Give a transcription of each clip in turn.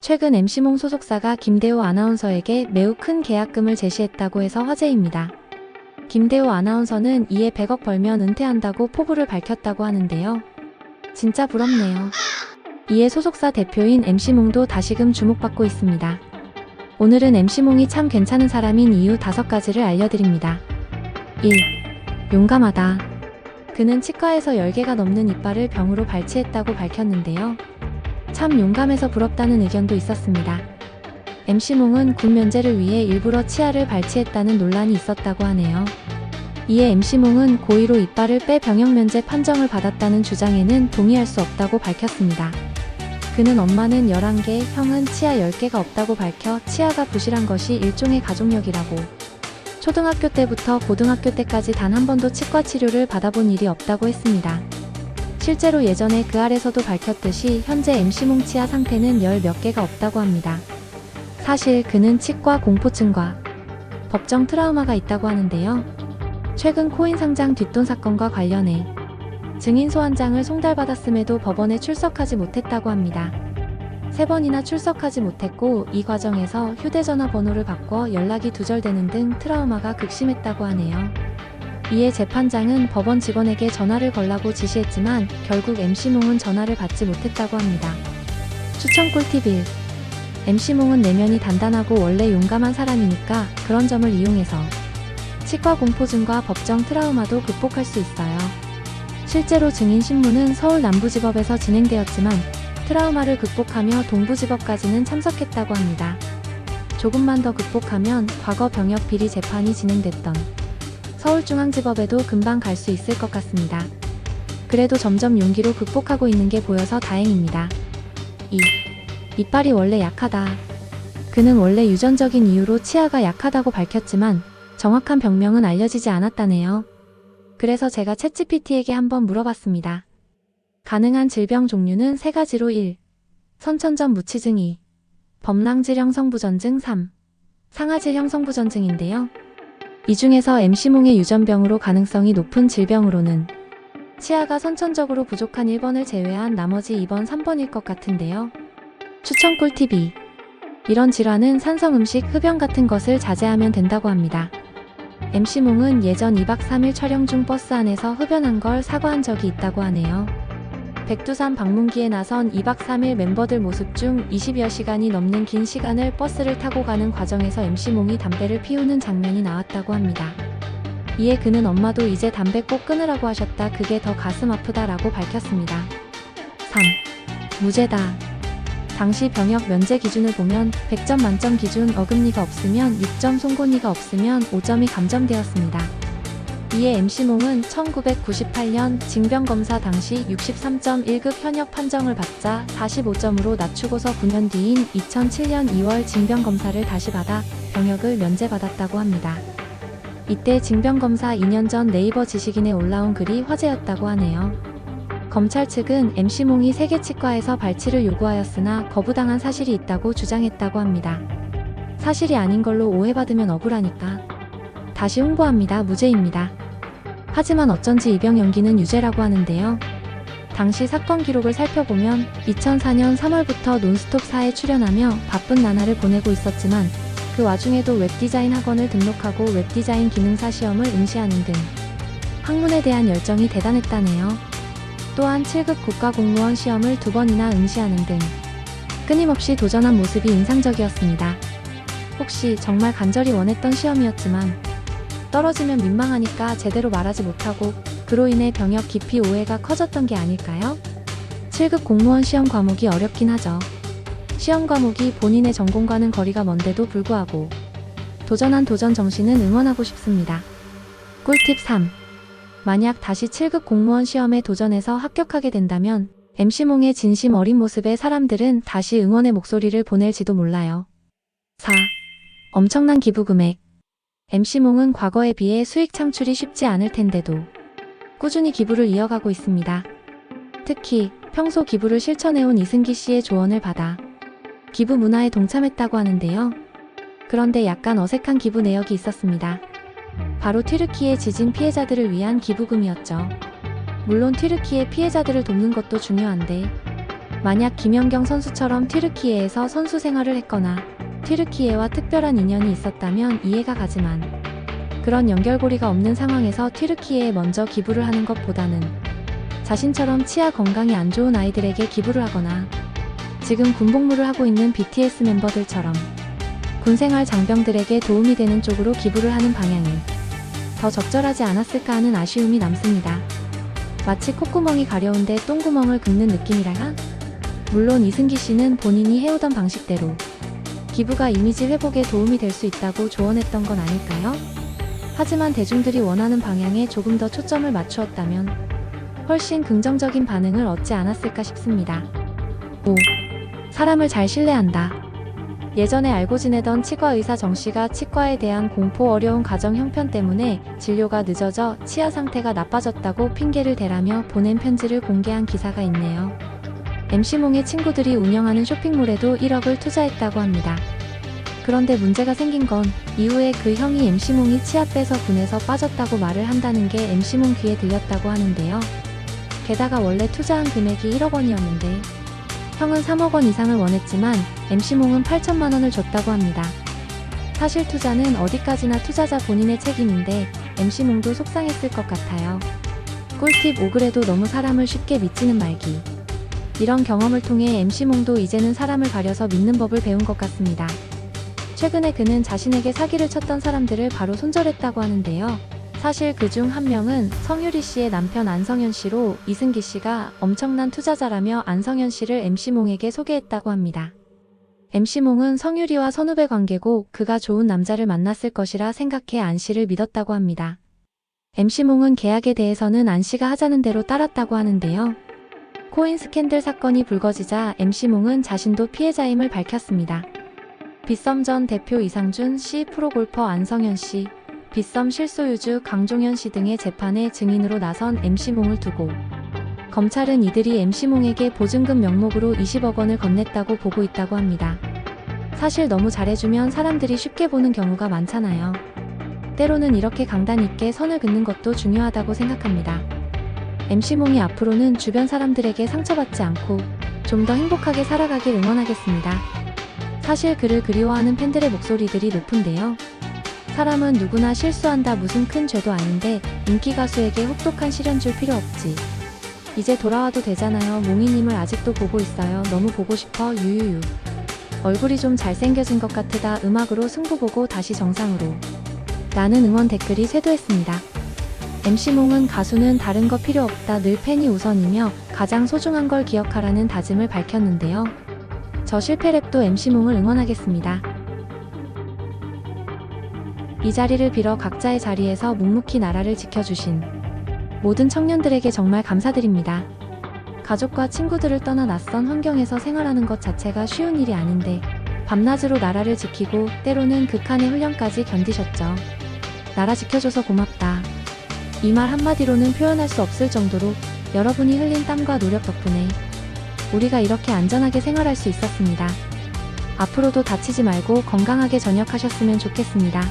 최근 MC몽 소속사가 김대호 아나운서에게 매우 큰 계약금을 제시했다고 해서 화제입니다. 김대호 아나운서는 이에 100억 벌면 은퇴한다고 포부를 밝혔다고 하는데요. 진짜 부럽네요. 이에 소속사 대표인 MC몽도 다시금 주목받고 있습니다. 오늘은 MC몽이 참 괜찮은 사람인 이유 5가지를 알려드립니다. 1. 용감하다. 그는 치과에서 10개가 넘는 이빨을 병으로 발치했다고 밝혔는데요. 참 용감해서 부럽다는 의견도 있었습니다. MC몽은 군 면제를 위해 일부러 치아를 발치했다는 논란이 있었다고 하네요. 이에 MC몽은 고의로 이빨을 빼 병역 면제 판정을 받았다는 주장에는 동의할 수 없다고 밝혔습니다. 그는 엄마는 11개, 형은 치아 10개가 없다고 밝혀 치아가 부실한 것이 일종의 가족력이라고, 초등학교 때부터 고등학교 때까지 단 한 번도 치과 치료를 받아본 일이 없다고 했습니다. 실제로 예전에 그 아래서도 밝혔듯이 현재 MC몽 치아 상태는 10몇 개가 없다고 합니다. 사실 그는 치과 공포증과 법정 트라우마가 있다고 하는데요. 최근 코인 상장 뒷돈 사건과 관련해 증인 소환장을 송달받았음에도 법원에 출석하지 못했다고 합니다. 3번이나 출석하지 못했고 이 과정에서 휴대전화 번호를 바꿔 연락이 두절되는 등 트라우마가 극심했다고 하네요. 이에 재판장은 법원 직원에게 전화를 걸라고 지시했지만 결국 MC몽은 전화를 받지 못했다고 합니다. 추천 꿀팁 1. MC몽은 내면이 단단하고 원래 용감한 사람이니까 그런 점을 이용해서 치과 공포증과 법정 트라우마도 극복할 수 있어요. 실제로 증인 신문은 서울 남부지법에서 진행되었지만 트라우마를 극복하며 동부지법까지는 참석했다고 합니다. 조금만 더 극복하면 과거 병역 비리 재판이 진행됐던 서울중앙지법에도 금방 갈 수 있을 것 같습니다. 그래도 점점 용기로 극복하고 있는 게 보여서 다행입니다. 2. 이빨이 원래 약하다. 그는 원래 유전적인 이유로 치아가 약하다고 밝혔지만 정확한 병명은 알려지지 않았다네요. 그래서 제가 챗GPT에게 한번 물어봤습니다. 가능한 질병 종류는 3가지로 1. 선천적 무치증 2. 범랑질형 성부전증 3. 상아질형 성부전증인데요. 이 중에서 MC몽의 유전병으로 가능성이 높은 질병으로는 치아가 선천적으로 부족한 1번을 제외한 나머지 2번, 3번일 것 같은데요. 추천 꿀팁 2. 이런 질환은 산성 음식, 흡연 같은 것을 자제하면 된다고 합니다. MC몽은 예전 2박 3일 촬영 중 버스 안에서 흡연한 걸 사과한 적이 있다고 하네요. 백두산 방문기에 나선 2박 3일 멤버들 모습 중 20여 시간이 넘는 긴 시간을 버스를 타고 가는 과정에서 MC몽이 담배를 피우는 장면이 나왔다고 합니다. 이에 그는 엄마도 이제 담배 꼭 끊으라고 하셨다. 그게 더 가슴 아프다라고 밝혔습니다. 3. 무죄다. 당시 병역 면제 기준을 보면 100점 만점 기준 어금니가 없으면 6점, 송곳니가 없으면 5점이 감점되었습니다. 이에 MC몽은 1998년 징병검사 당시 63.1급 현역 판정을 받자 45점으로 낮추고서 9년 뒤인 2007년 2월 징병검사를 다시 받아 병역을 면제받았다고 합니다. 이때 징병검사 2년 전 네이버 지식인에 올라온 글이 화제였다고 하네요. 검찰 측은 MC몽이 세계치과에서 발치를 요구하였으나 거부당한 사실이 있다고 주장했다고 합니다. 사실이 아닌 걸로 오해받으면 억울하니까 다시 홍보합니다. 무죄입니다. 하지만 어쩐지 입영 연기는 유죄라고 하는데요. 당시 사건 기록을 살펴보면 2004년 3월부터 논스톱4에 출연하며 바쁜 나날을 보내고 있었지만 그 와중에도 웹디자인 학원을 등록하고 웹디자인 기능사 시험을 응시하는 등 학문에 대한 열정이 대단했다네요. 또한 7급 국가공무원 시험을 2번이나 응시하는 등 끊임없이 도전한 모습이 인상적이었습니다. 혹시 정말 간절히 원했던 시험이었지만 떨어지면 민망하니까 제대로 말하지 못하고 그로 인해 병역 기피 오해가 커졌던 게 아닐까요? 7급 공무원 시험 과목이 어렵긴 하죠. 시험 과목이 본인의 전공과는 거리가 먼데도 불구하고 도전한 도전 정신은 응원하고 싶습니다. 꿀팁 3. 만약 다시 7급 공무원 시험에 도전해서 합격하게 된다면 MC몽의 진심 어린 모습에 사람들은 다시 응원의 목소리를 보낼지도 몰라요. 4. 엄청난 기부 금액. MC몽은 과거에 비해 수익 창출이 쉽지 않을 텐데도 꾸준히 기부를 이어가고 있습니다. 특히 평소 기부를 실천해온 이승기 씨의 조언을 받아 기부 문화에 동참했다고 하는데요. 그런데 약간 어색한 기부 내역이 있었습니다. 바로 튀르키예 지진 피해자들을 위한 기부금이었죠. 물론 튀르키예 피해자들을 돕는 것도 중요한데 만약 김연경 선수처럼 튀르키예에서 선수 생활을 했거나 튀르키예와 특별한 인연이 있었다면 이해가 가지만 그런 연결고리가 없는 상황에서 튀르키예에 먼저 기부를 하는 것보다는 자신처럼 치아 건강이 안 좋은 아이들에게 기부를 하거나 지금 군복무를 하고 있는 BTS 멤버들처럼 군생활 장병들에게 도움이 되는 쪽으로 기부를 하는 방향이 더 적절하지 않았을까 하는 아쉬움이 남습니다. 마치 콧구멍이 가려운데 똥구멍을 긁는 느낌이랄까? 물론 이승기 씨는 본인이 해오던 방식대로 기부가 이미지 회복에 도움이 될 수 있다고 조언했던 건 아닐까요? 하지만 대중들이 원하는 방향에 조금 더 초점을 맞추었다면 훨씬 긍정적인 반응을 얻지 않았을까 싶습니다. 5. 사람을 잘 신뢰한다. 예전에 알고 지내던 치과 의사 정 씨가 치과에 대한 공포 어려운 가정 형편 때문에 진료가 늦어져 치아 상태가 나빠졌다고 핑계를 대라며 보낸 편지를 공개한 기사가 있네요. MC몽의 친구들이 운영하는 쇼핑몰에도 1억을 투자했다고 합니다. 그런데 문제가 생긴 건 이후에 그 형이 MC몽이 치아 빼서 군에서 빠졌다고 말을 한다는 게 MC몽 귀에 들렸다고 하는데요. 게다가 원래 투자한 금액이 1억 원이었는데 형은 3억 원 이상을 원했지만 MC몽은 8천만 원을 줬다고 합니다. 사실 투자는 어디까지나 투자자 본인의 책임인데 MC몽도 속상했을 것 같아요. 꿀팁 5그래도 너무 사람을 쉽게 믿지는 말기. 이런 경험을 통해 MC몽도 이제는 사람을 가려서 믿는 법을 배운 것 같습니다. 최근에 그는 자신에게 사기를 쳤던 사람들을 바로 손절했다고 하는데요. 사실 그중 한 명은 성유리 씨의 남편 안성현 씨로 이승기 씨가 엄청난 투자자라며 안성현 씨를 MC몽에게 소개했다고 합니다. MC몽은 성유리와 선후배 관계고 그가 좋은 남자를 만났을 것이라 생각해 안 씨를 믿었다고 합니다. MC몽은 계약에 대해서는 안 씨가 하자는 대로 따랐다고 하는데요. 코인 스캔들 사건이 불거지자 MC몽은 자신도 피해자임을 밝혔습니다. 빗썸 전 대표 이상준 씨, 프로골퍼 안성현 씨, 빗썸 실소유주 강종현 씨 등의 재판에 증인으로 나선 MC몽을 두고 검찰은 이들이 MC몽에게 보증금 명목으로 20억 원을 건넸다고 보고 있다고 합니다. 사실 너무 잘해주면 사람들이 쉽게 보는 경우가 많잖아요. 때로는 이렇게 강단 있게 선을 긋는 것도 중요하다고 생각합니다. MC몽이 앞으로는 주변 사람들에게 상처받지 않고 좀 더 행복하게 살아가길 응원하겠습니다. 사실 그를 그리워하는 팬들의 목소리들이 높은데요. 사람은 누구나 실수한다. 무슨 큰 죄도 아닌데 인기 가수에게 혹독한 시련 줄 필요 없지. 이제 돌아와도 되잖아요. 몽이님을 아직도 보고 있어요. 너무 보고 싶어. 유유유. 얼굴이 좀 잘생겨진 것 같으다. 음악으로 승부 보고 다시 정상으로. 라는 응원 댓글이 쇄도했습니다. MC몽은 가수는 다른 거 필요 없다. 늘 팬이 우선이며 가장 소중한 걸 기억하라는 다짐을 밝혔는데요. 저 실패랩도 MC몽을 응원하겠습니다. 이 자리를 빌어 각자의 자리에서 묵묵히 나라를 지켜주신 모든 청년들에게 정말 감사드립니다. 가족과 친구들을 떠나 낯선 환경에서 생활하는 것 자체가 쉬운 일이 아닌데 밤낮으로 나라를 지키고 때로는 극한의 훈련까지 견디셨죠. 나라 지켜줘서 고맙다. 이 말 한마디로는 표현할 수 없을 정도로 여러분이 흘린 땀과 노력 덕분에 우리가 이렇게 안전하게 생활할 수 있었습니다. 앞으로도 다치지 말고 건강하게 전역하셨으면 좋겠습니다.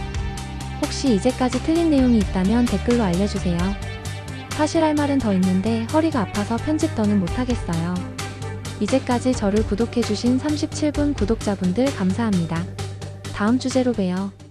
혹시 이제까지 틀린 내용이 있다면 댓글로 알려주세요. 사실 할 말은 더 있는데 허리가 아파서 편집 더는 못하겠어요. 이제까지 저를 구독해주신 37분 구독자분들 감사합니다. 다음 주제로 봬요.